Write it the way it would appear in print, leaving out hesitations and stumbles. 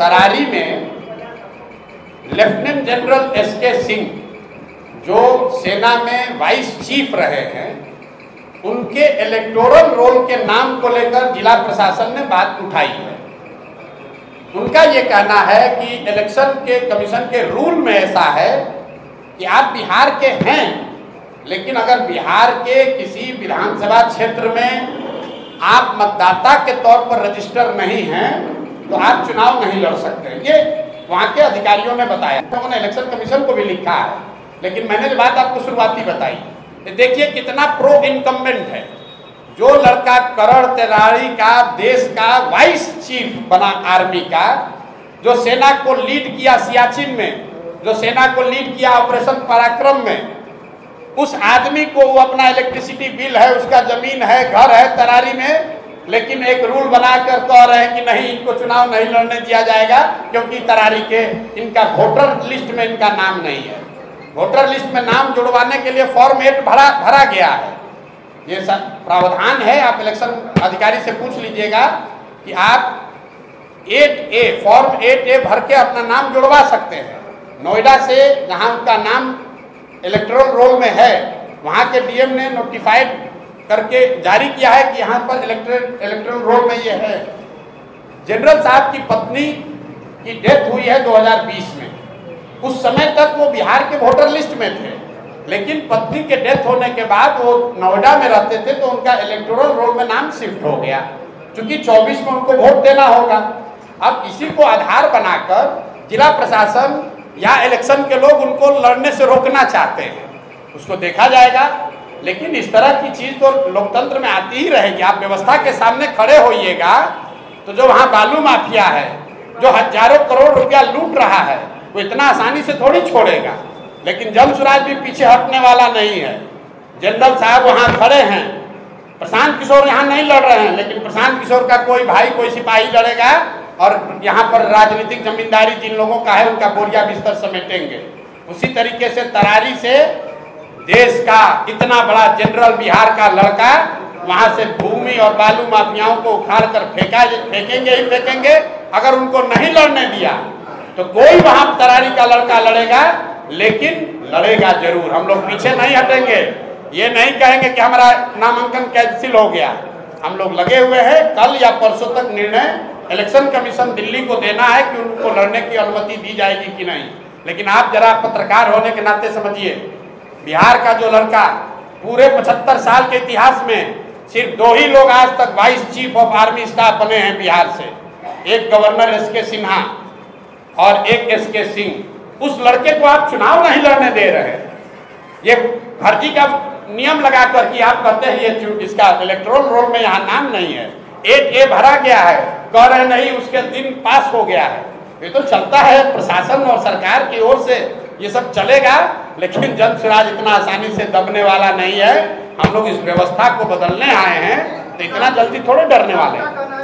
तरारी में lieutenant general SK Singh जो सेना में वाइस चीफ रहे हैं, उनके इलेक्टोरल रोल के नाम को लेकर जिला प्रशासन ने बात उठाई है। उनका ये कहना है कि इलेक्शन के कमीशन के रूल में ऐसा है कि आप बिहार के हैं, लेकिन अगर बिहार के किसी विधानसभा क्षेत्र में आप मतदाता के तौर पर रजिस्टर नहीं हैं तो आप चुनाव नहीं लड़ सकते। ये वहाँ के अधिकारियों ने बताया। उन्होंने इलेक्शन कमीशन को भी लिखा है, लेकिन मैंने जो बात आपको शुरुआती बताई, देखिए कितना प्रो इनकम्बेंट है। जो लड़का करण तरारी का देश का वाइस चीफ बना आर्मी का, जो सेना को लीड किया सियाचिन में, जो सेना को लीड किया ऑपरेशन पराक्रम में, उस आदमी को वो अपना इलेक्ट्रिसिटी बिल है, उसका जमीन है, घर है तरारी में, लेकिन एक रूल बनाकर कह रहे हैं कि नहीं, इनको चुनाव नहीं लड़ने दिया जाएगा क्योंकि तरारी के इनका वोटर लिस्ट में इनका नाम नहीं है। वोटर लिस्ट में नाम जुड़वाने के लिए फॉर्म 8 भरा गया है। ये सब प्रावधान है, आप इलेक्शन अधिकारी से पूछ लीजिएगा कि आप 8A फॉर्म 8A भर के अपना नाम जुड़वा सकते हैं। नोएडा से जहां उनका नाम इलेक्टोरल रोल में है, वहां के डीएम ने नोटिफाइड करके जारी किया है कि यहाँ पर इलेक्टोरल रोल में ये है। जनरल साहब की पत्नी की डेथ हुई है 2020 में। उस समय तक वो बिहार के वोटर लिस्ट में थे, लेकिन पत्नी के डेथ होने के बाद वो नोएडा में रहते थे तो उनका इलेक्टोरल रोल में नाम शिफ्ट हो गया, क्योंकि 24 में उनको वोट देना होगा। अब इसी को आधार बनाकर जिला प्रशासन या इलेक्शन के लोग उनको लड़ने से रोकना चाहते हैं। उसको देखा जाएगा, लेकिन इस तरह की चीज तो लोकतंत्र में आती ही रहेगी। आप व्यवस्था के सामने खड़े होइएगा तो जो वहाँ बालू माफिया है, जो हजारों करोड़ रुपया लूट रहा है, वो इतना आसानी से थोड़ी छोड़ेगा। लेकिन जल स्वराज भी पीछे हटने वाला नहीं है। जनरल साहब वहाँ खड़े हैं, प्रशांत किशोर यहाँ नहीं लड़ रहे हैं, लेकिन प्रशांत किशोर का कोई भाई, कोई सिपाही लड़ेगा और यहाँ पर राजनीतिक जमींदारी जिन लोगों का है उनका बोरिया बिस्तर समेटेंगे। उसी तरीके से तरारी से देश का इतना बड़ा जनरल बिहार का लड़का वहां से भूमि और बालू माफियाओं को उखाड़ कर फेंकेंगे ही फेंकेंगे। अगर उनको नहीं लड़ने दिया तो कोई वहां तरारी का लड़का लड़ेगा, लेकिन लड़ेगा जरूर। हम लोग पीछे नहीं हटेंगे। ये नहीं कहेंगे कि हमारा नामांकन कैंसिल हो गया। हम लोग लगे हुए हैं। कल या परसों तक निर्णय इलेक्शन कमीशन दिल्ली को देना है कि उनको लड़ने की अनुमति दी जाएगी कि नहीं। लेकिन आप जरा पत्रकार होने के नाते समझिए, बिहार का जो लड़का पूरे 75 साल के इतिहास में सिर्फ 2 ही लोग आज तक vice chief of army staff बने हैं बिहार से, एक गवर्नर एसके सिन्हा और एक एसके सिंह। उस लड़के को आप चुनाव नहीं लड़ने दे रहे हैं। ये फर्जी का नियम लगाकर कि आप कहते हैं ये इसका इलेक्टोरल रोल में यहाँ नाम नहीं है, 8A भरा गया है, कह रहे नहीं उसके दिन पास हो गया है। ये तो चलता है, प्रशासन और सरकार की ओर से ये सब चलेगा, लेकिन जन स्वराज इतना आसानी से दबने वाला नहीं है। हम लोग इस व्यवस्था को बदलने आए हैं, तो इतना जल्दी थोड़े डरने वाले हैं।